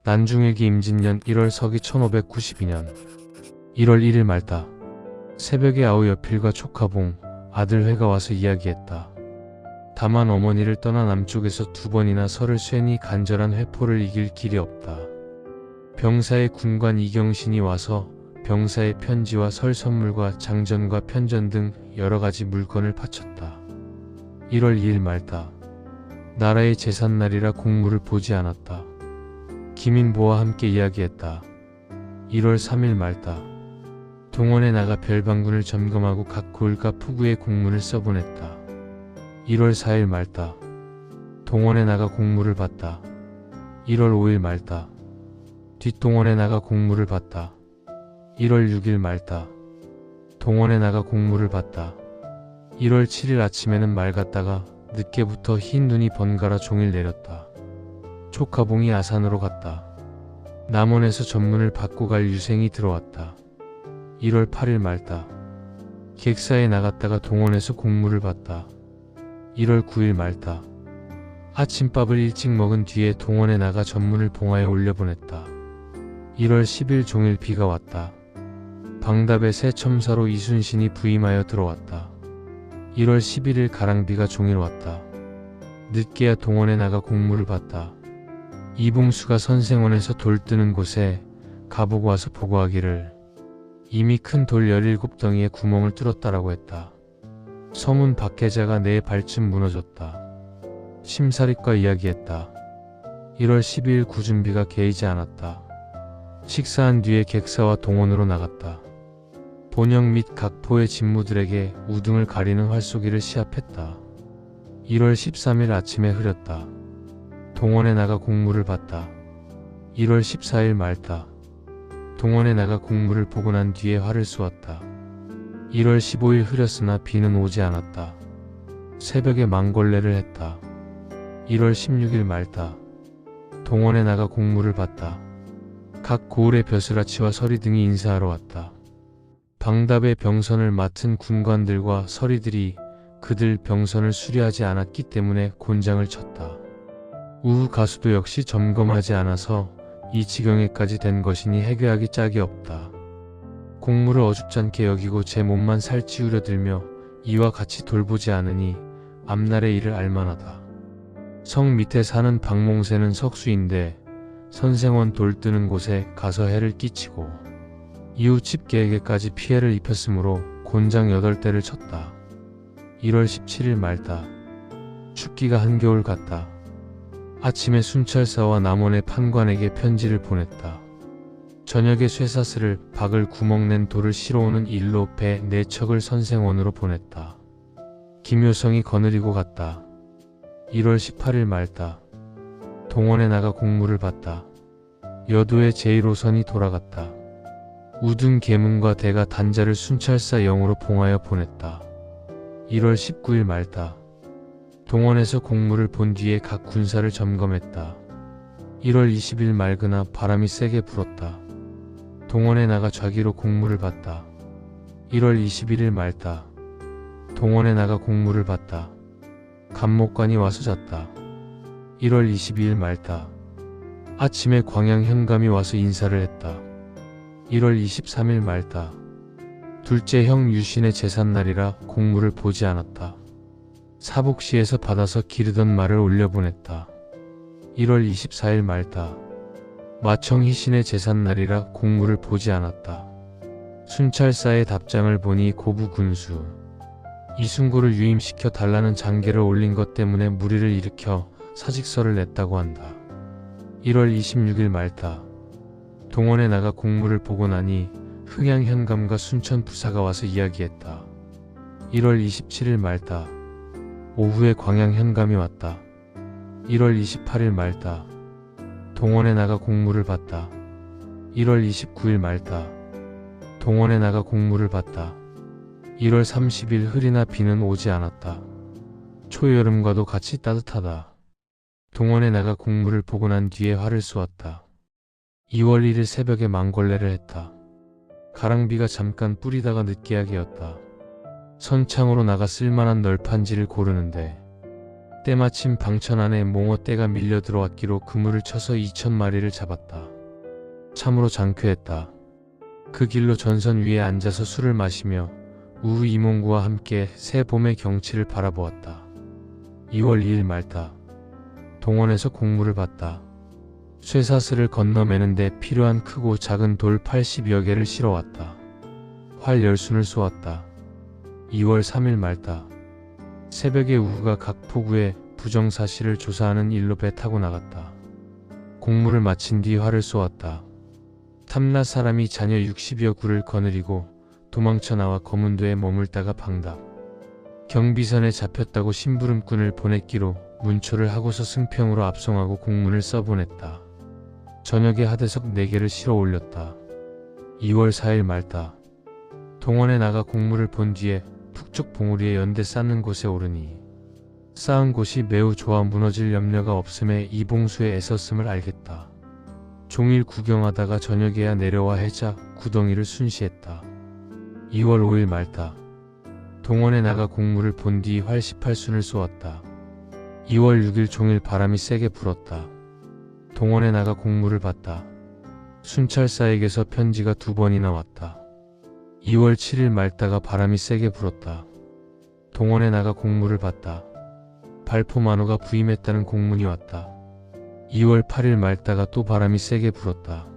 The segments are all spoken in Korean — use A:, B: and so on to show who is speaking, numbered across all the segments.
A: 난중일기 임진년 1월 서기 1592년 1월 1일 말다. 새벽에 아우 여필과 초카봉, 아들 회가 와서 이야기했다. 다만 어머니를 떠나 남쪽에서 2번이나 설을 쇠니 간절한 회포를 이길 길이 없다. 병사의 군관 이경신이 와서 병사의 편지와 설 선물과 장전과 편전 등 여러가지 물건을 바쳤다. 1월 2일 말다. 나라의 제삿날이라 공무를 보지 않았다. 김인보와 함께 이야기했다. 1월 3일 말다. 동원에 나가 별방군을 점검하고 각 고을과 포구에 공문을 써보냈다. 1월 4일 말다. 동원에 나가 공무를 봤다. 1월 5일 말다. 뒷동원에 나가 공무를 봤다. 1월 6일 말다. 동원에 나가 공무를 봤다. 1월 7일 아침에는 맑았다가 늦게부터 흰 눈이 번갈아 종일 내렸다. 초카봉이 아산으로 갔다. 남원에서 전문을 받고 갈 유생이 들어왔다. 1월 8일 말다. 객사에 나갔다가 동원에서 공무를 봤다. 1월 9일 말다. 아침밥을 일찍 먹은 뒤에 동원에 나가 전문을 봉하에 올려보냈다. 1월 10일 종일 비가 왔다. 방답의 새 첨사로 이순신이 부임하여 들어왔다. 1월 11일 가랑비가 종일 왔다. 늦게야 동원에 나가 공무를 봤다. 이봉수가 선생원에서 돌 뜨는 곳에 가보고 와서 보고하기를 이미 큰 돌 17덩이에 구멍을 뚫었다라고 했다. 서문 박계자가 내 발쯤 무너졌다. 심사립과 이야기했다. 1월 12일 구준비가 개이지 않았다. 식사한 뒤에 객사와 동원으로 나갔다. 본영 및 각포의 진무들에게 우등을 가리는 활쏘기를 시합했다. 1월 13일 아침에 흐렸다. 동원에 나가 공무를 봤다. 1월 14일 말다. 동원에 나가 공무를 보고 난 뒤에 활을 쏘았다. 1월 15일 흐렸으나 비는 오지 않았다. 새벽에 망걸레를 했다. 1월 16일 말다. 동원에 나가 공무를 봤다. 각 고을의 벼슬아치와 서리 등이 인사하러 왔다. 방답의 병선을 맡은 군관들과 서리들이 그들 병선을 수리하지 않았기 때문에 곤장을 쳤다. 우후 가수도 역시 점검하지 않아서 이 지경에까지 된 것이니 해괴하기 짝이 없다. 공무를 어줍잖게 여기고 제 몸만 살찌우려 들며 이와 같이 돌보지 않으니 앞날의 일을 알만하다. 성 밑에 사는 박몽세는 석수인데 선생원 돌 뜨는 곳에 가서 해를 끼치고 이웃 집계에게까지 피해를 입혔으므로 곤장 8대를 쳤다. 1월 17일 말다. 춥기가 한겨울 같다. 아침에 순찰사와 남원의 판관에게 편지를 보냈다. 저녁에 쇠사슬을 박을 구멍낸 돌을 실어오는 일로 배 4척을 선생원으로 보냈다. 김효성이 거느리고 갔다. 1월 18일 말다. 동원에 나가 공무를 봤다. 여도의 제1호선이 돌아갔다. 우등 계문과 대가 단자를 순찰사 영으로 봉하여 보냈다. 1월 19일 말다. 동원에서 공무를 본 뒤에 각 군사를 점검했다. 1월 20일 맑으나 바람이 세게 불었다. 동원에 나가 좌기로 공무를 봤다. 1월 21일 말다. 동원에 나가 공무를 봤다. 감목관이 와서 잤다. 1월 22일 말다. 아침에 광양 현감이 와서 인사를 했다. 1월 23일 말다. 둘째 형 유신의 제삿날이라 공무를 보지 않았다. 사복시에서 받아서 기르던 말을 올려보냈다. 1월 24일 말다. 마청 희신의 제삿날이라 공무를 보지 않았다. 순찰사의 답장을 보니 고부 군수 이순고를 유임시켜 달라는 장계를 올린 것 때문에 무리를 일으켜 사직서를 냈다고 한다. 1월 26일 말다. 동원에 나가 공무를 보고 나니 흥양 현감과 순천 부사가 와서 이야기했다. 1월 27일 말다. 오후에 광양 현감이 왔다. 1월 28일 말다. 동원에 나가 공무를 봤다. 1월 29일 말다. 동원에 나가 공무를 봤다. 1월 30일 흐리나 비는 오지 않았다. 초여름과도 같이 따뜻하다. 동원에 나가 공무를 보고 난 뒤에 활을 쏘았다. 2월 1일 새벽에 망걸레를 했다. 가랑비가 잠깐 뿌리다가 늦게야기였다. 선창으로 나가 쓸만한 널판지를 고르는데 때마침 방천 안에 몽어떼가 밀려 들어왔기로 그물을 쳐서 2,000마리를 잡았다. 참으로 장쾌했다. 그 길로 전선 위에 앉아서 술을 마시며 우후 이몽구와 함께 새 봄의 경치를 바라보았다. 2월 2일 말다. 동원에서 곡물을 봤다. 쇠사슬을 건너매는데 필요한 크고 작은 돌 80여 개를 실어왔다. 활 10순을 쏘았다. 2월 3일 말다. 새벽에 우후가 각 포구에 부정사실을 조사하는 일로 배 타고 나갔다. 곡물을 마친 뒤 활을 쏘았다. 탐나 사람이 자녀 60여 구를 거느리고 도망쳐 나와 거문도에 머물다가 방답. 경비선에 잡혔다고 심부름꾼을 보냈기로 문초를 하고서 승평으로 압송하고 공문을 써보냈다. 저녁에 하대석 4개를 실어 올렸다. 2월 4일 말다. 동원에 나가 곡물을 본 뒤에 북쪽 봉우리에 연대 쌓는 곳에 오르니 쌓은 곳이 매우 좋아 무너질 염려가 없음에 이봉수의 애썼음을 알겠다. 종일 구경하다가 저녁에야 내려와 해자 구덩이를 순시했다. 2월 5일 말다. 동원에 나가 곡물을 본 뒤 활 18순을 쏘았다. 2월 6일 종일 바람이 세게 불었다. 동원에 나가 곡물을 봤다. 순찰사에게서 편지가 2번이나 왔다. 2월 7일 말다가 바람이 세게 불었다. 동원에 나가 곡물을 봤다. 발포만호가 부임했다는 공문이 왔다. 2월 8일 말다가 또 바람이 세게 불었다.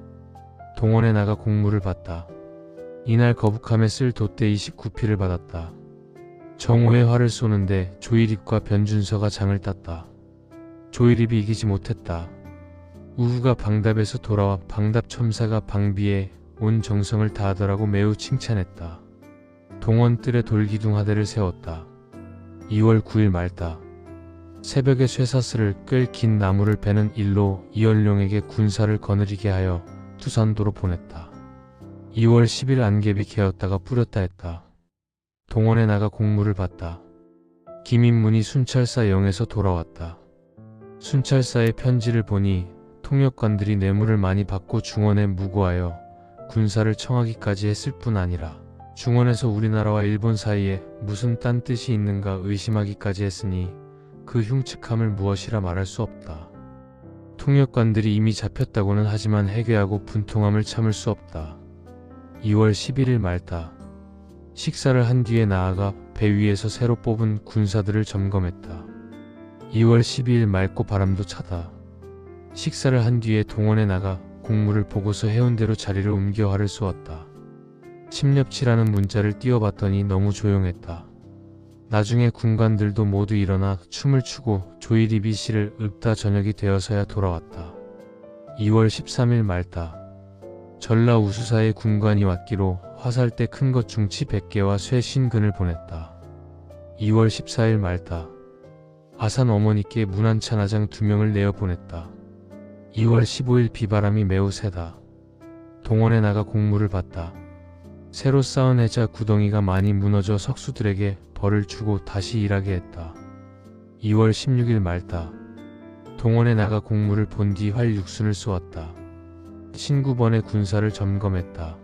A: 동원에 나가 곡물을 봤다. 이날 거북함에 쓸 돛대 29피를 받았다. 정오에 활을 쏘는데 조일입과 변준서가 장을 땄다. 조일입이 이기지 못했다. 우후가 방답에서 돌아와 방답 첨사가 방비에 온 정성을 다하더라고 매우 칭찬했다. 동원뜰에 돌기둥 하대를 세웠다. 2월 9일 말다. 새벽에 쇠사슬을 끌 긴 나무를 베는 일로 이연룡에게 군사를 거느리게 하여 투산도로 보냈다. 2월 10일 안개비 개었다가 뿌렸다 했다. 동원에 나가 곡물을 봤다. 김인문이 순찰사 영에서 돌아왔다. 순찰사의 편지를 보니 통역관들이 뇌물을 많이 받고 중원에 무고하여 군사를 청하기까지 했을 뿐 아니라 중원에서 우리나라와 일본 사이에 무슨 딴 뜻이 있는가 의심하기까지 했으니 그 흉측함을 무엇이라 말할 수 없다. 통역관들이 이미 잡혔다고는 하지만 해괴하고 분통함을 참을 수 없다. 2월 11일 말다. 식사를 한 뒤에 나아가 배 위에서 새로 뽑은 군사들을 점검했다. 2월 12일 맑고 바람도 차다. 식사를 한 뒤에 동원에 나가 곡물을 보고서 해운대로 자리를 옮겨 활을 쏘았다. 침렵치라는 문자를 띄워봤더니 너무 조용했다. 나중에 군관들도 모두 일어나 춤을 추고 조일입이 시를 읊다 저녁이 되어서야 돌아왔다. 2월 13일 말다. 전라 우수사의 군관이 왔기로 화살대 큰 것 중치 100개와 쇠 50근을 보냈다. 2월 14일 말다. 아산 어머니께 문안찬하장 2명을 내어 보냈다. 2월 15일 비바람이 매우 세다. 동원에 나가 곡물을 봤다. 새로 쌓은 해자 구덩이가 많이 무너져 석수들에게 벌을 주고 다시 일하게 했다. 2월 16일 말다. 동원에 나가 곡물을 본 뒤 활 6순을 쏘았다. 신구번의 군사를 점검했다.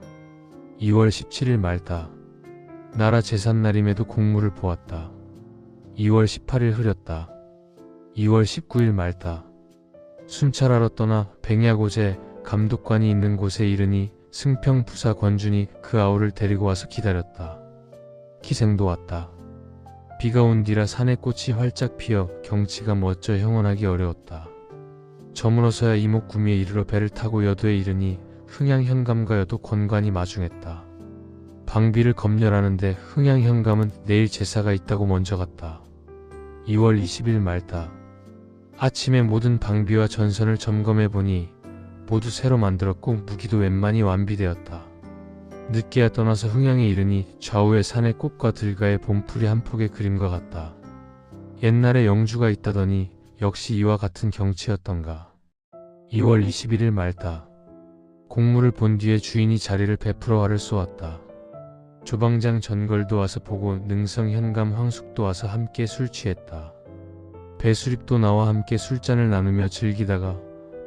A: 2월 17일 말다. 나라 제삿날임에도 곡물을 보았다. 2월 18일 흐렸다. 2월 19일 말다. 순찰하러 떠나 백야고제 감독관이 있는 곳에 이르니 승평 부사 권준이 그 아우를 데리고 와서 기다렸다. 기생도 왔다. 비가 온 뒤라 산의 꽃이 활짝 피어 경치가 멋져 형언하기 어려웠다. 저물어서야 이목구미에 이르러 배를 타고 여도에 이르니 흥양현감과 여도 권관이 마중했다. 방비를 검열하는데 흥양현감은 내일 제사가 있다고 먼저 갔다. 2월 20일 말다. 아침에 모든 방비와 전선을 점검해보니 모두 새로 만들었고 무기도 웬만히 완비되었다. 늦게야 떠나서 흥양에 이르니 좌우의 산의 꽃과 들가의 봄풀이 한 폭의 그림과 같다. 옛날에 영주가 있다더니 역시 이와 같은 경치였던가. 2월 21일 말다. 곡물을 본 뒤에 주인이 자리를 베풀어 활을 쏘았다. 조방장 전걸도 와서 보고 능성 현감 황숙도 와서 함께 술 취했다. 배수립도 나와 함께 술잔을 나누며 즐기다가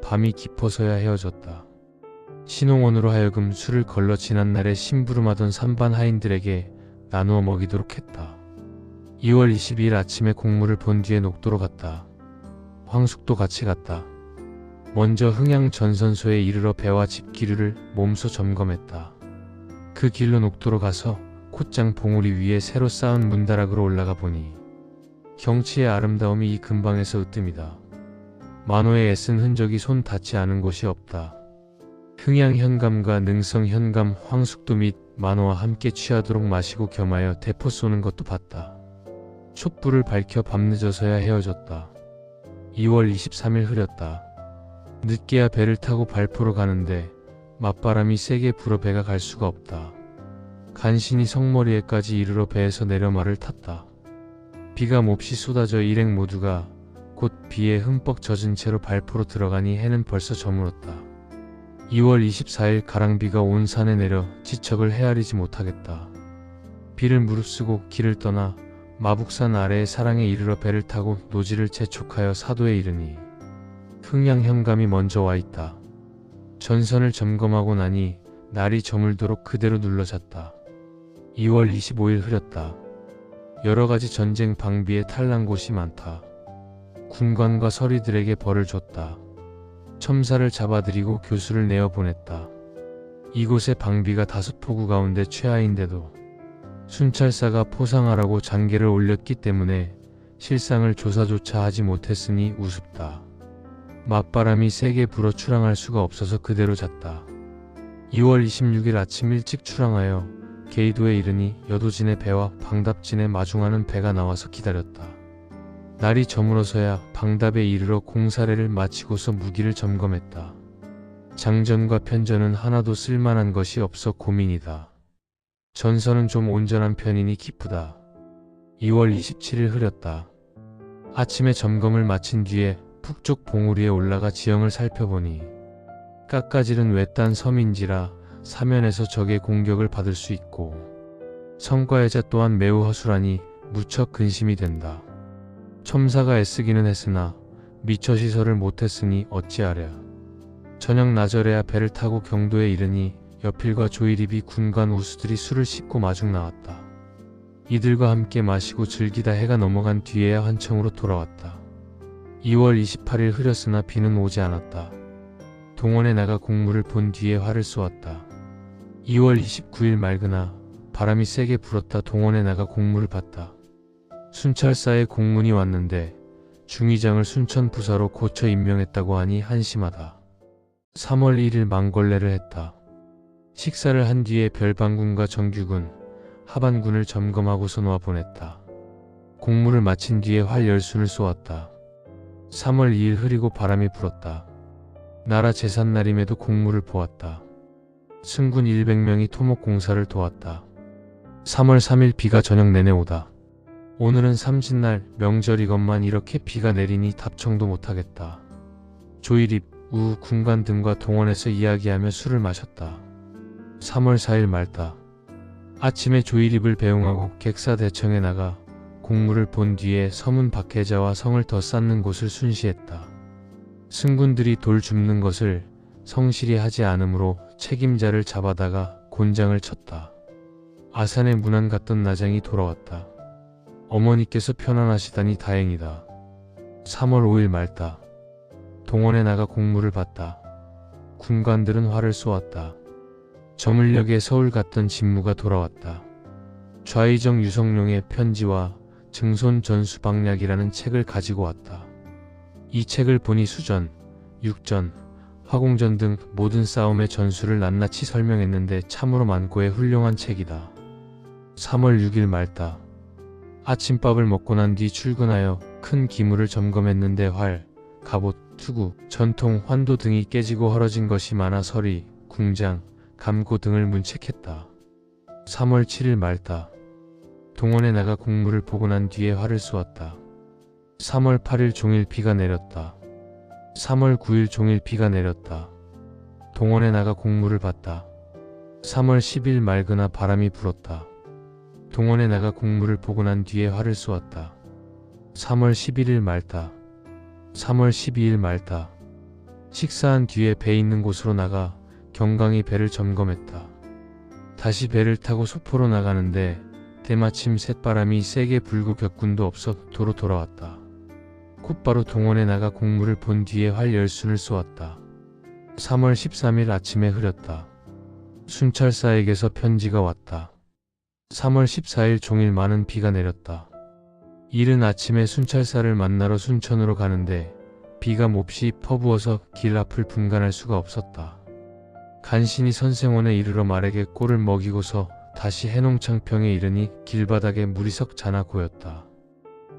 A: 밤이 깊어서야 헤어졌다. 신홍원으로 하여금 술을 걸러 지난날에 심부름하던 산반 하인들에게 나누어 먹이도록 했다. 2월 22일 아침에 곡물을 본 뒤에 녹도로 갔다. 황숙도 같이 갔다. 먼저 흥양 전선소에 이르러 배와 집기류를 몸소 점검했다. 그 길로 녹도로 가서 콧장 봉우리 위에 새로 쌓은 문다락으로 올라가 보니 경치의 아름다움이 이 근방에서 으뜸이다. 만호의 애쓴 흔적이 손 닿지 않은 곳이 없다. 흥양 현감과 능성 현감 황숙도 및 만호와 함께 취하도록 마시고 겸하여 대포 쏘는 것도 봤다. 촛불을 밝혀 밤늦어서야 헤어졌다. 2월 23일 흐렸다. 늦게야 배를 타고 발포로 가는데 맞바람이 세게 불어 배가 갈 수가 없다. 간신히 성머리에까지 이르러 배에서 내려 말을 탔다. 비가 몹시 쏟아져 일행 모두가 곧 비에 흠뻑 젖은 채로 발포로 들어가니 해는 벌써 저물었다. 2월 24일 가랑비가 온 산에 내려 지척을 헤아리지 못하겠다. 비를 무릅쓰고 길을 떠나 마북산 아래의 사랑에 이르러 배를 타고 노지를 재촉하여 사도에 이르니 흥양 현감이 먼저 와 있다. 전선을 점검하고 나니 날이 저물도록 그대로 눌러잤다. 2월 25일 흐렸다. 여러가지 전쟁 방비에 탈난 곳이 많다. 군관과 서리들에게 벌을 줬다. 첨사를 잡아들이고 교수를 내어보냈다. 이곳의 방비가 5포구 가운데 최하인데도 순찰사가 포상하라고 장계를 올렸기 때문에 실상을 조사조차 하지 못했으니 우습다. 맞바람이 세게 불어 출항할 수가 없어서 그대로 잤다. 2월 26일 아침 일찍 출항하여 게이도에 이르니 여도진의 배와 방답진에 마중하는 배가 나와서 기다렸다. 날이 저물어서야 방답에 이르러 공사례를 마치고서 무기를 점검했다. 장전과 편전은 하나도 쓸만한 것이 없어 고민이다. 전선은 좀 온전한 편이니 기쁘다. 2월 27일 흐렸다. 아침에 점검을 마친 뒤에 북쪽 봉우리에 올라가 지형을 살펴보니 깎아질은 외딴 섬인지라 사면에서 적의 공격을 받을 수 있고 성과해자 또한 매우 허술하니 무척 근심이 된다. 첨사가 애쓰기는 했으나 미처 시설을 못했으니 어찌하랴. 저녁 나절에야 배를 타고 경도에 이르니 여필과 조이립이 군관 우수들이 술을 싣고 마중 나왔다. 이들과 함께 마시고 즐기다 해가 넘어간 뒤에야 환청으로 돌아왔다. 2월 28일 흐렸으나 비는 오지 않았다. 동원에 나가 곡물을 본 뒤에 활을 쏘았다. 2월 29일 맑으나 바람이 세게 불었다. 동원에 나가 곡물을 봤다. 순찰사에 공문이 왔는데 중의장을 순천 부사로 고쳐 임명했다고 하니 한심하다. 3월 1일 망걸레를 했다. 식사를 한 뒤에 별방군과 정규군, 하반군을 점검하고서 놓아 보냈다. 공무를 마친 뒤에 활 10순을 쏘았다. 3월 2일 흐리고 바람이 불었다. 나라 제삿날임에도 공무를 보았다. 승군 100명이 토목공사를 도왔다. 3월 3일 비가 저녁 내내 오다. 오늘은 삼진날 명절이건만 이렇게 비가 내리니 답청도 못하겠다. 조이립, 우 군관 등과 동원해서 이야기하며 술을 마셨다. 3월 4일 맑다. 아침에 조이립을 배웅하고 객사 대청에 나가 공무를 본 뒤에 서문 박해자와 성을 더 쌓는 곳을 순시했다. 승군들이 돌 줍는 것을 성실히 하지 않으므로 책임자를 잡아다가 곤장을 쳤다. 아산에 문안 갔던 나장이 돌아왔다. 어머니께서 편안하시다니 다행이다. 3월 5일 맑다. 동원에 나가 공무를 봤다. 군관들은 활을 쏘았다. 저물녘에 서울 갔던 진무가 돌아왔다. 좌의정 유성룡의 편지와 증손 전수박략이라는 책을 가지고 왔다. 이 책을 보니 수전, 육전, 화공전 등 모든 싸움의 전술을 낱낱이 설명했는데 참으로 많고의 훌륭한 책이다. 3월 6일 맑다. 아침밥을 먹고 난 뒤 출근하여 큰 기물을 점검했는데 활, 갑옷, 투구, 전통, 환도 등이 깨지고 헐어진 것이 많아 서리, 궁장, 감고 등을 문책했다. 3월 7일 맑다. 동원에 나가 공무를 보고 난 뒤에 활을 쏘았다. 3월 8일 종일 비가 내렸다. 3월 9일 종일 비가 내렸다. 동원에 나가 공무를 봤다. 3월 10일 맑으나 바람이 불었다. 동원에 나가 공무를 보고 난 뒤에 활을 쏘았다. 3월 11일 맑다. 3월 12일 맑다. 식사한 뒤에 배 있는 곳으로 나가 경강이 배를 점검했다. 다시 배를 타고 소포로 나가는데 때마침 쇳바람이 세게 불고 격군도 없어 도로 돌아왔다. 곧바로 동원에 나가 곡물을 본 뒤에 활 열순을 쏘았다. 3월 13일 아침에 흐렸다. 순찰사에게서 편지가 왔다. 3월 14일 종일 많은 비가 내렸다. 이른 아침에 순찰사를 만나러 순천으로 가는데 비가 몹시 퍼부어서 길 앞을 분간할 수가 없었다. 간신히 선생원에 이르러 말에게 꼴을 먹이고서 다시 해농창평에 이르니 길바닥에 물이 석 자나 고였다.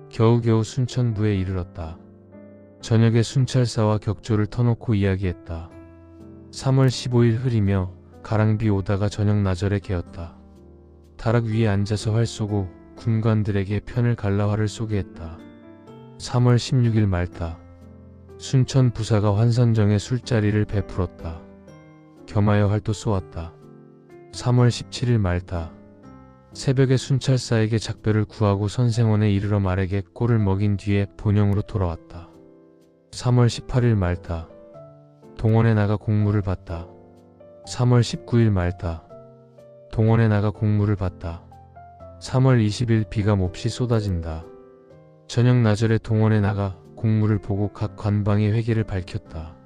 A: 겨우겨우 순천부에 이르렀다. 저녁에 순찰사와 격조를 터놓고 이야기했다. 3월 15일 흐리며 가랑비 오다가 저녁 나절에 개었다. 다락 위에 앉아서 활 쏘고 군관들에게 편을 갈라 활을 쏘게 했다. 3월 16일 말다. 순천 부사가 환선정에 술자리를 베풀었다. 겸하여 활도 쏘았다. 3월 17일 말다. 새벽에 순찰사에게 작별을 구하고 선생원에 이르러 말에게 꼴을 먹인 뒤에 본영으로 돌아왔다. 3월 18일 말다. 동원에 나가 곡물을 봤다. 3월 19일 말다. 동원에 나가 곡물을 봤다. 3월 20일 비가 몹시 쏟아진다. 저녁 나절에 동원에 나가 곡물을 보고 각 관방의 회계를 밝혔다.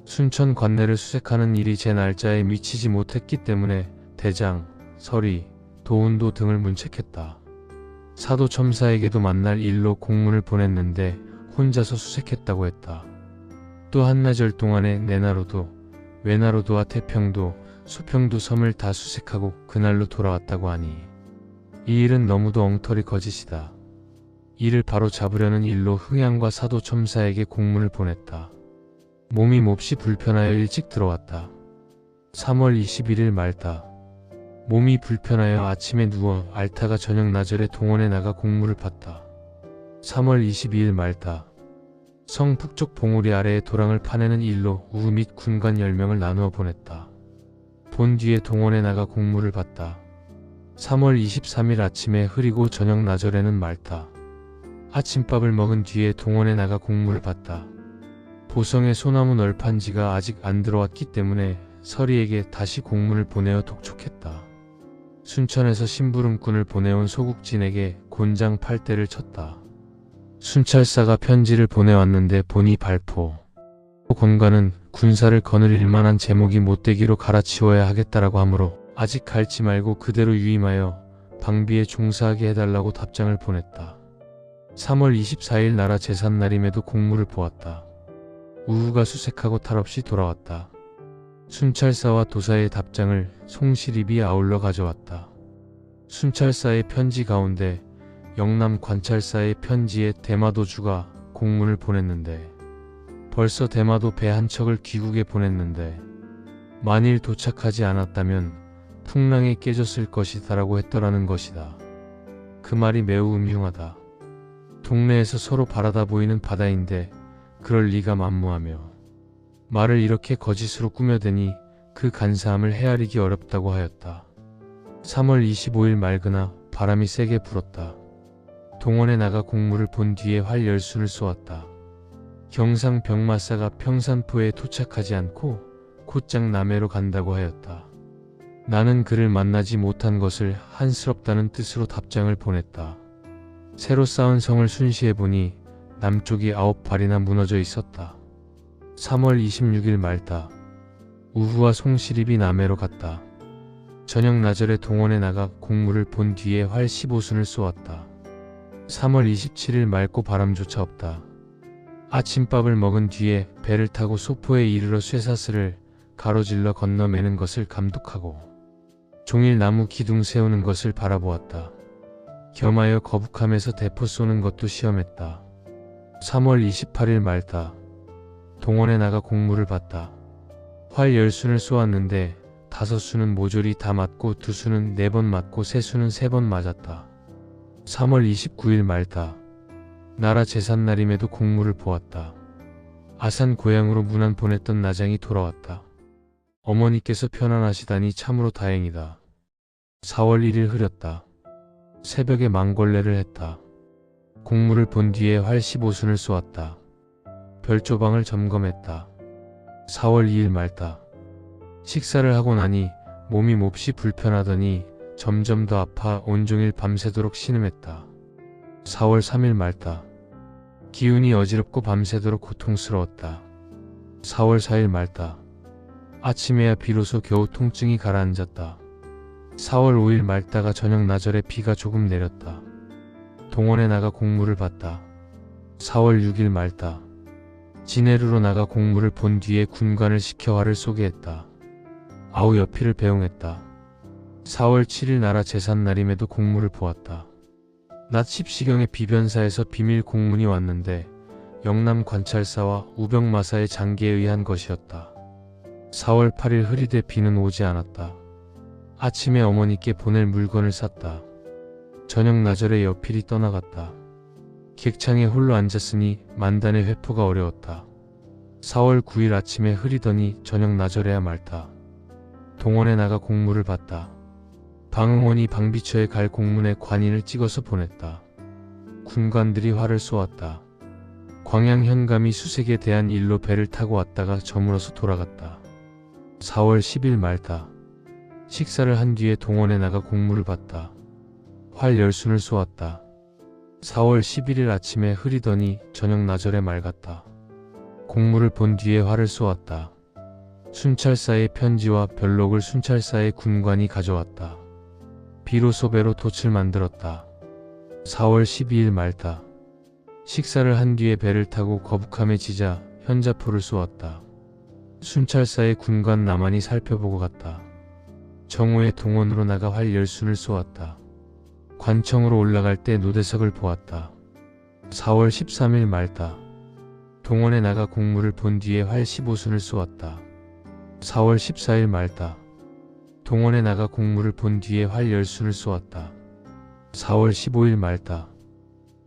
A: 순천 관내를 수색하는 일이 제 날짜에 미치지 못했기 때문에 대장, 서리, 도운도 등을 문책했다. 사도 첨사에게도 만날 일로 공문을 보냈는데 혼자서 수색했다고 했다. 또 한나절 동안에 내나로도, 외나로도와 태평도, 수평도 섬을 다 수색하고 그날로 돌아왔다고 하니 이 일은 너무도 엉터리 거짓이다. 이를 바로 잡으려는 일로 흥양과 사도 첨사에게 공문을 보냈다. 몸이 몹시 불편하여 일찍 들어왔다. 3월 21일 말다. 몸이 불편하여 아침에 누워 앓다가 저녁 나절에 동원에 나가 곡물을 봤다. 3월 22일 말다. 성 북쪽 봉우리 아래에 도랑을 파내는 일로 우후 및 군관 10명을 나누어 보냈다. 본 뒤에 동원에 나가 곡물을 봤다. 3월 23일 아침에 흐리고 저녁 나절에는 말다. 아침밥을 먹은 뒤에 동원에 나가 곡물을 봤다. 보성의 소나무 널판지가 아직 안 들어왔기 때문에 서리에게 다시 공문을 보내어 독촉했다. 순천에서 심부름꾼을 보내온 소국진에게 곤장 8대를 쳤다. 순찰사가 편지를 보내왔는데 보니 발포. 권관은 군사를 거느릴 만한 제목이 못되기로 갈아치워야 하겠다라고 하므로 아직 갈지 말고 그대로 유임하여 방비에 종사하게 해달라고 답장을 보냈다. 3월 24일 나라 제삿날임에도 공무를 보았다. 우후가 수색하고 탈없이 돌아왔다. 순찰사와 도사의 답장을 송시립이 아울러 가져왔다. 순찰사의 편지 가운데 영남 관찰사의 편지에 대마도주가 공문을 보냈는데 벌써 대마도 배 한 척을 귀국에 보냈는데 만일 도착하지 않았다면 풍랑에 깨졌을 것이다라고 했더라는 것이다. 그 말이 매우 음흉하다. 동네에서 서로 바라다 보이는 바다인데 그럴 리가 만무하며 말을 이렇게 거짓으로 꾸며대니 그 간사함을 헤아리기 어렵다고 하였다. 3월 25일 맑으나 바람이 세게 불었다. 동원에 나가 곡물을 본 뒤에 활 열순을 쏘았다. 경상 병마사가 평산포에 도착하지 않고 곧장 남해로 간다고 하였다. 나는 그를 만나지 못한 것을 한스럽다는 뜻으로 답장을 보냈다. 새로 쌓은 성을 순시해보니 남쪽이 9발이나 무너져 있었다. 3월 26일 말다. 우후와 송시립이 남해로 갔다. 저녁 나절에 동원에 나가 곡물을 본 뒤에 활 15순을 쏘았다. 3월 27일 맑고 바람조차 없다. 아침밥을 먹은 뒤에 배를 타고 소포에 이르러 쇠사슬을 가로질러 건너매는 것을 감독하고 종일 나무 기둥 세우는 것을 바라보았다. 겸하여 거북함에서 대포 쏘는 것도 시험했다. 3월 28일 말다. 동원에 나가 곡물을 봤다. 활 10순을 쏘았는데 5수는 모조리 다 맞고 2수는 4번 맞고 3수는 3번 맞았다. 3월 29일 말다. 나라 제삿날임에도 곡물을 보았다. 아산 고향으로 문안 보냈던 나장이 돌아왔다. 어머니께서 편안하시다니 참으로 다행이다. 4월 1일 흐렸다. 새벽에 망걸레를 했다. 곡물을 본 뒤에 활 15순을 쏘았다. 별조방을 점검했다. 4월 2일 말다. 식사를 하고 나니 몸이 몹시 불편하더니 점점 더 아파 온종일 밤새도록 신음했다. 4월 3일 말다. 기운이 어지럽고 밤새도록 고통스러웠다. 4월 4일 말다. 아침에야 비로소 겨우 통증이 가라앉았다. 4월 5일 말다가 저녁 나절에 비가 조금 내렸다. 동원에 나가 공무를 봤다. 4월 6일 말다. 진해루로 나가 공무를 본 뒤에 군관을 시켜 화를 쏘게 했다. 아우 여피를 배웅했다. 4월 7일 나라 제삿날임에도 공무를 보았다. 낮 10시경에 비변사에서 비밀 공문이 왔는데 영남 관찰사와 우병마사의 장계에 의한 것이었다. 4월 8일 흐리되 비는 오지 않았다. 아침에 어머니께 보낼 물건을 샀다. 저녁 나절에 여필이 떠나갔다. 객창에 홀로 앉았으니 만단의 회포가 어려웠다. 4월 9일 아침에 흐리더니 저녁 나절에야 말다. 동원에 나가 공무를 봤다. 방응원이 방비처에 갈 공문에 관인을 찍어서 보냈다. 군관들이 활을 쏘았다. 광양 현감이 수색에 대한 일로 배를 타고 왔다가 저물어서 돌아갔다. 4월 10일 말다. 식사를 한 뒤에 동원에 나가 공무를 봤다. 활 10순을 쏘았다. 4월 11일 아침에 흐리더니 저녁 나절에 맑았다. 공무를 본 뒤에 활을 쏘았다. 순찰사의 편지와 별록을 순찰사의 군관이 가져왔다. 비로소 배로 돛을 만들었다. 4월 12일 말다. 식사를 한 뒤에 배를 타고 거북함에 지자 현자포를 쏘았다. 순찰사의 군관 나만이 살펴보고 갔다. 정오에 동원으로 나가 활 10순을 쏘았다. 관청으로 올라갈 때 노대석을 보았다. 4월 13일 말다. 동원에 나가 공무를 본 뒤에 활 15순을 쏘았다. 4월 14일 말다. 동원에 나가 공무를 본 뒤에 활 10순을 쏘았다. 4월 15일 말다.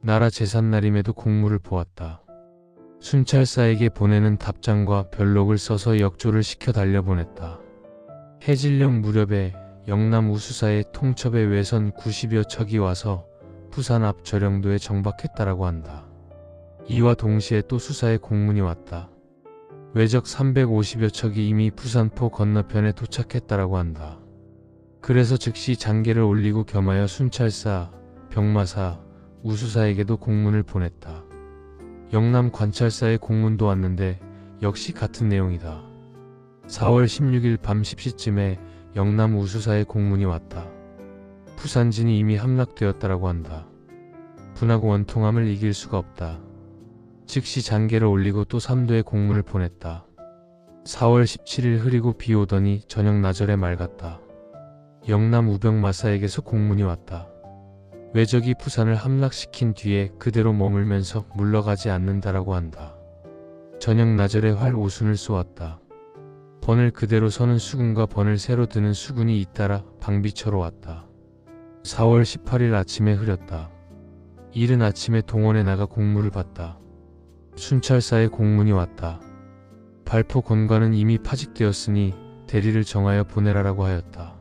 A: 나라 제삿날임에도 공무를 보았다. 순찰사에게 보내는 답장과 별록을 써서 역조를 시켜 달려보냈다. 해질녘 무렵에 영남 우수사의 통첩에 외선 90여 척이 와서 부산 앞 절영도에 정박했다라고 한다. 이와 동시에 또 수사의 공문이 왔다. 외적 350여 척이 이미 부산포 건너편에 도착했다라고 한다. 그래서 즉시 장계를 올리고 겸하여 순찰사, 병마사, 우수사에게도 공문을 보냈다. 영남 관찰사의 공문도 왔는데 역시 같은 내용이다. 4월 16일 밤 10시쯤에 영남 우수사의 공문이 왔다. 부산진이 이미 함락되었다라고 한다. 분하고 원통함을 이길 수가 없다. 즉시 장계를 올리고 또 3도의 공문을 보냈다. 4월 17일 흐리고 비 오더니 저녁 나절에 맑았다. 영남 우병마사에게서 공문이 왔다. 외적이 부산을 함락시킨 뒤에 그대로 머물면서 물러가지 않는다라고 한다. 저녁 나절에 활 5순을 쏘았다. 번을 그대로 서는 수군과 번을 새로 드는 수군이 잇따라 방비처로 왔다. 4월 18일 아침에 흐렸다. 이른 아침에 동원에 나가 공무를 봤다. 순찰사의 공문이 왔다. 발포 권관은 이미 파직되었으니 대리를 정하여 보내라라고 하였다.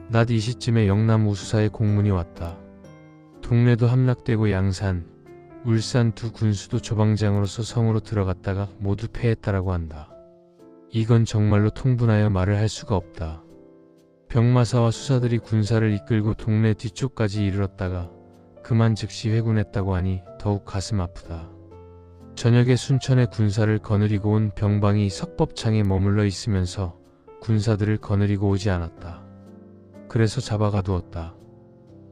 A: 낮 2시쯤에 영남 우수사의 공문이 왔다. 동래도 함락되고 양산, 울산 두 군수도 조방장으로서 성으로 들어갔다가 모두 패했다라고 한다. 이건 정말로 통분하여 말을 할 수가 없다. 병마사와 수사들이 군사를 이끌고 동래 뒤쪽까지 이르렀다가 그만 즉시 회군했다고 하니 더욱 가슴 아프다. 저녁에 순천에 군사를 거느리고 온 병방이 석법창에 머물러 있으면서 군사들을 거느리고 오지 않았다. 그래서 잡아가두었다.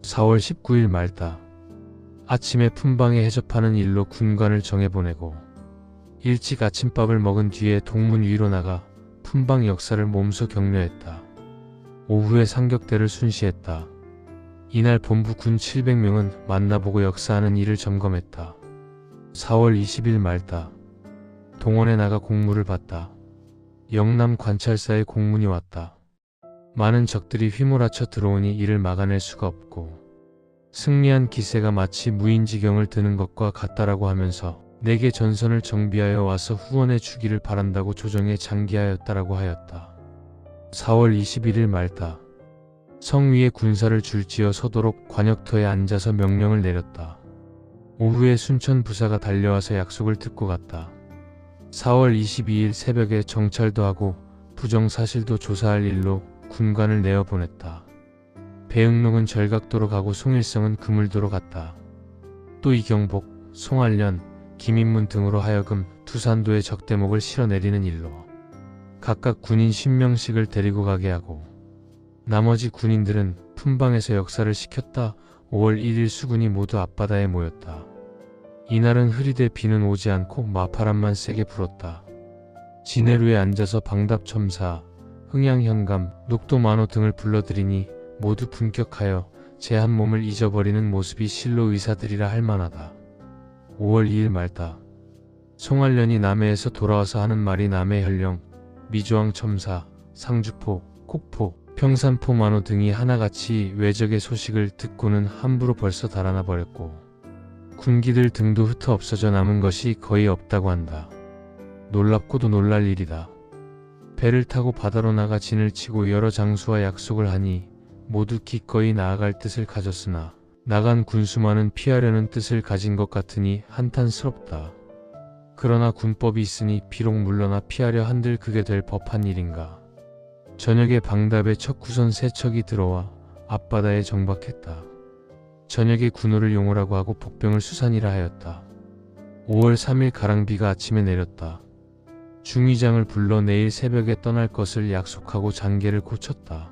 A: 4월 19일 말다. 아침에 품방에 해접하는 일로 군관을 정해보내고 일찍 아침밥을 먹은 뒤에 동문 위로 나가 품방 역사를 몸소 격려했다. 오후에 상격대를 순시했다. 이날 본부 군 700명은 만나보고 역사하는 일을 점검했다. 4월 20일 말다. 동원에 나가 공무를 봤다. 영남 관찰사의 공문이 왔다. 많은 적들이 휘몰아쳐 들어오니 이를 막아낼 수가 없고 승리한 기세가 마치 무인지경을 드는 것과 같다라고 하면서 내게 전선을 정비하여 와서 후원해 주기를 바란다고 조정에 장기하였다라고 하였다. 4월 21일 말다. 성 위에 군사를 줄지어 서도록 관역터에 앉아서 명령을 내렸다. 오후에 순천 부사가 달려와서 약속을 듣고 갔다. 4월 22일 새벽에 정찰도 하고 부정사실도 조사할 일로 군관을 내어보냈다. 배응록은 절각도로 가고 송일성은 그물도로 갔다. 또 이경복, 송알련, 김인문 등으로 하여금 두산도에 적대목을 실어내리는 일로 각각 군인 10명씩을 데리고 가게 하고 나머지 군인들은 품방에서 역사를 시켰다. 5월 1일 수군이 모두 앞바다에 모였다. 이날은 흐리되 비는 오지 않고 마파람만 세게 불었다. 지내루에 앉아서 방답첨사, 흥양현감, 녹도만호 등을 불러들이니 모두 분격하여 제 한 몸을 잊어버리는 모습이 실로 의사들이라 할 만하다. 5월 2일 말다. 송알련이 남해에서 돌아와서 하는 말이 남해현령, 미조왕 첨사, 상주포, 콕포, 평산포 만호 등이 하나같이 외적의 소식을 듣고는 함부로 벌써 달아나 버렸고 군기들 등도 흩어 없어져 남은 것이 거의 없다고 한다. 놀랍고도 놀랄 일이다. 배를 타고 바다로 나가 진을 치고 여러 장수와 약속을 하니 모두 기꺼이 나아갈 뜻을 가졌으나 나간 군수만은 피하려는 뜻을 가진 것 같으니 한탄스럽다. 그러나 군법이 있으니 비록 물러나 피하려 한들 그게 될 법한 일인가. 저녁에 방답에 첫 구선 세 척이 들어와 앞바다에 정박했다. 저녁에 군호를 용호라고 하고 복병을 수산이라 하였다. 5월 3일 가랑비가 아침에 내렸다. 중위장을 불러 내일 새벽에 떠날 것을 약속하고 장계를 고쳤다.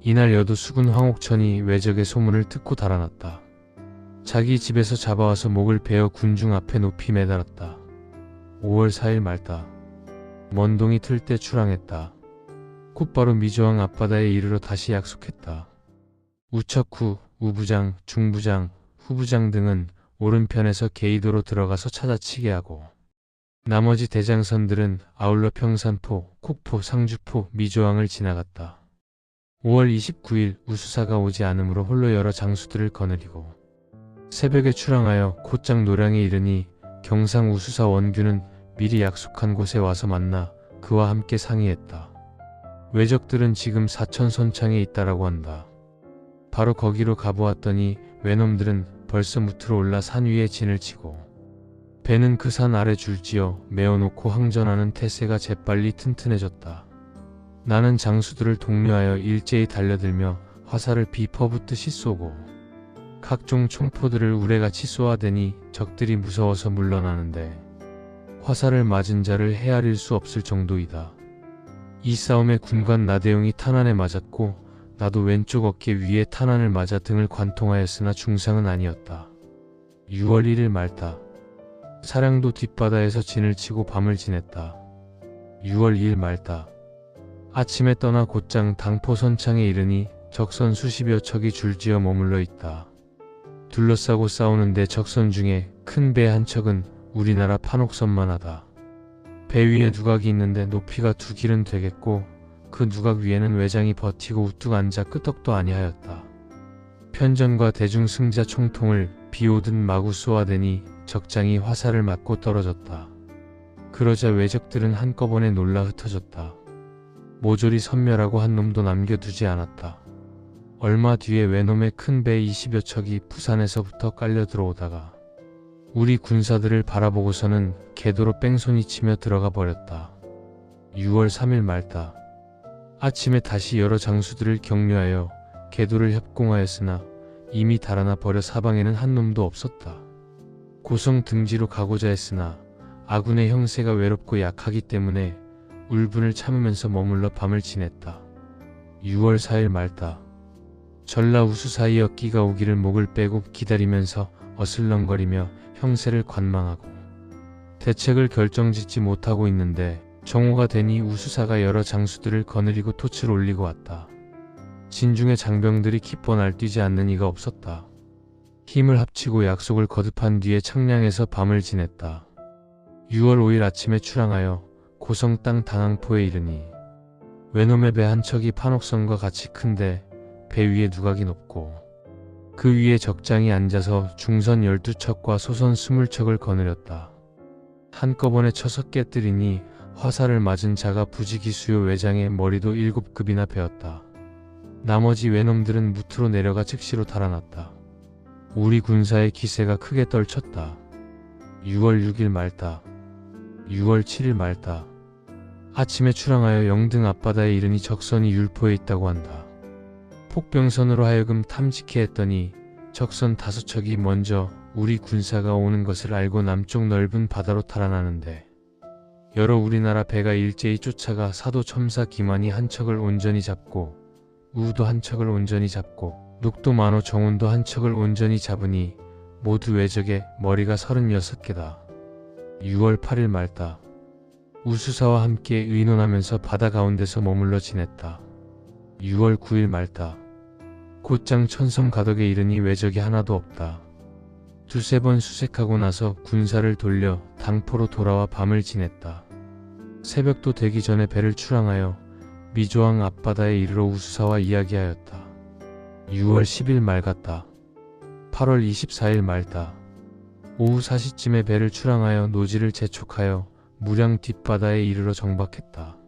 A: 이날 여도 수군 황옥천이 외적의 소문을 듣고 달아났다. 자기 집에서 잡아와서 목을 베어 군중 앞에 높이 매달았다. 5월 4일 말다. 먼동이 틀 때 출항했다. 곧바로 미조왕 앞바다에 이르러 다시 약속했다. 우척후, 우부장, 중부장, 후부장 등은 오른편에서 게이도로 들어가서 찾아치게 하고 나머지 대장선들은 아울러 평산포, 콕포, 상주포, 미조왕을 지나갔다. 5월 29일 우수사가 오지 않으므로 홀로 여러 장수들을 거느리고 새벽에 출항하여 곧장 노량에 이르니 경상 우수사 원규는 미리 약속한 곳에 와서 만나 그와 함께 상의했다. 외적들은 지금 사천 선창에 있다라고 한다. 바로 거기로 가보았더니 외놈들은 벌써 무트로 올라 산 위에 진을 치고 배는 그 산 아래 줄지어 메어놓고 항전하는 태세가 재빨리 튼튼해졌다. 나는 장수들을 독려하여 일제히 달려들며 화살을 비퍼붓듯이 쏘고 각종 총포들을 우레같이 쏘아대니 적들이 무서워서 물러나는데 화살을 맞은 자를 헤아릴 수 없을 정도이다. 이 싸움에 군관 나대용이 탄환에 맞았고 나도 왼쪽 어깨 위에 탄환을 맞아 등을 관통하였으나 중상은 아니었다. 6월 1일 말다. 사량도 뒷바다에서 진을 치고 밤을 지냈다. 6월 2일 말다. 아침에 떠나 곧장 당포 선창에 이르니 적선 수십여 척이 줄지어 머물러 있다. 둘러싸고 싸우는데 적선 중에 큰 배 한 척은 우리나라 판옥선만 하다. 배 위에 누각이 있는데 높이가 2길은 되겠고 그 누각 위에는 외장이 버티고 우뚝 앉아 끄떡도 아니하였다. 편전과 대중 승자 총통을 비오듯 마구 쏘아대니 적장이 화살을 맞고 떨어졌다. 그러자 외적들은 한꺼번에 놀라 흩어졌다. 모조리 섬멸하고 한 놈도 남겨두지 않았다. 얼마 뒤에 외놈의 큰 배 20여 척이 부산에서부터 깔려 들어오다가 우리 군사들을 바라보고서는 궤도로 뺑소니 치며 들어가 버렸다. 6월 3일 말다. 아침에 다시 여러 장수들을 격려하여 궤도를 협공하였으나 이미 달아나 버려 사방에는 한 놈도 없었다. 고성 등지로 가고자 했으나 아군의 형세가 외롭고 약하기 때문에 울분을 참으면서 머물러 밤을 지냈다. 6월 4일 말다. 전라 우수사의 역기가 오기를 목을 빼고 기다리면서 어슬렁거리며 형세를 관망하고 대책을 결정짓지 못하고 있는데 정오가 되니 우수사가 여러 장수들을 거느리고 돛을 올리고 왔다. 진중의 장병들이 기뻐 날뛰지 않는 이가 없었다. 힘을 합치고 약속을 거듭한 뒤에 창량에서 밤을 지냈다. 6월 5일 아침에 출항하여 고성 땅 당항포에 이르니 외놈의 배 한 척이 판옥선과 같이 큰데 배 위에 누각이 높고 그 위에 적장이 앉아서 중선 12척과 소선 20척을 거느렸다. 한꺼번에 쳐서 깨뜨리니 화살을 맞은 자가 부지기수요 외장의 머리도 7급이나 베었다. 나머지 외놈들은 무트로 내려가 즉시로 달아났다. 우리 군사의 기세가 크게 떨쳤다. 6월 6일 말다. 6월 7일 말다. 아침에 출항하여 영등 앞바다에 이르니 적선이 율포에 있다고 한다. 폭병선으로 하여금 탐지케 했더니 적선 5척이 먼저 우리 군사가 오는 것을 알고 남쪽 넓은 바다로 달아나는데 여러 우리나라 배가 일제히 쫓아가 사도 첨사 기만이 한 척을 온전히 잡고 우도 한 척을 온전히 잡고 녹도 만호 정운도 한 척을 온전히 잡으니 모두 외적의 머리가 36개다. 6월 8일 말다. 우수사와 함께 의논하면서 바다 가운데서 머물러 지냈다. 6월 9일 말다. 곧장 천성 가덕에 이르니 외적이 하나도 없다. 두세 번 수색하고 나서 군사를 돌려 당포로 돌아와 밤을 지냈다. 새벽도 되기 전에 배를 출항하여 미조항 앞바다에 이르러 우수사와 이야기하였다. 6월 10일 말 같다. 8월 24일 말다. 오후 4시쯤에 배를 출항하여 노지를 재촉하여 무량 뒷바다에 이르러 정박했다.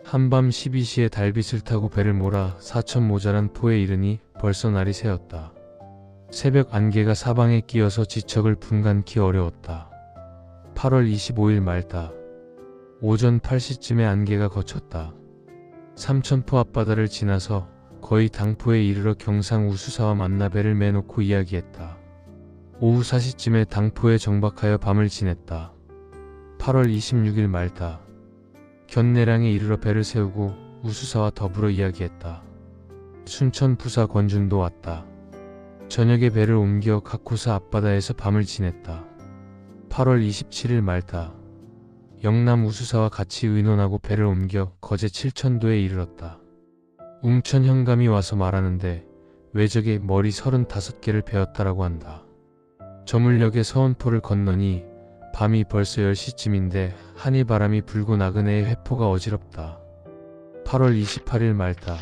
A: 한밤 12시에 달빛을 타고 배를 몰아 사천 모자란 포에 이르니 벌써 날이 새었다. 새벽 안개가 사방에 끼어서 지척을 분간키 어려웠다. 8월 25일 말다. 오전 8시쯤에 안개가 걷혔다. 삼천포 앞바다를 지나서 거의 당포에 이르러 경상 우수사와 만나 배를 매놓고 이야기했다. 오후 4시쯤에 당포에 정박하여 밤을 지냈다. 8월 26일 말다. 견내량에 이르러 배를 세우고 우수사와 더불어 이야기했다. 순천 부사 권준도 왔다. 저녁에 배를 옮겨 각호사 앞바다에서 밤을 지냈다. 8월 27일 말다. 영남 우수사와 같이 의논하고 배를 옮겨 거제 칠천도에 이르렀다. 웅천 현감이 와서 말하는데 외적의 머리 35개를 베었다라고 한다. 저물역에 서원포를 건너니 밤이 벌써 10시쯤인데 한이 바람이 불고 나그네의 회포가 어지럽다. 8월 28일 말다.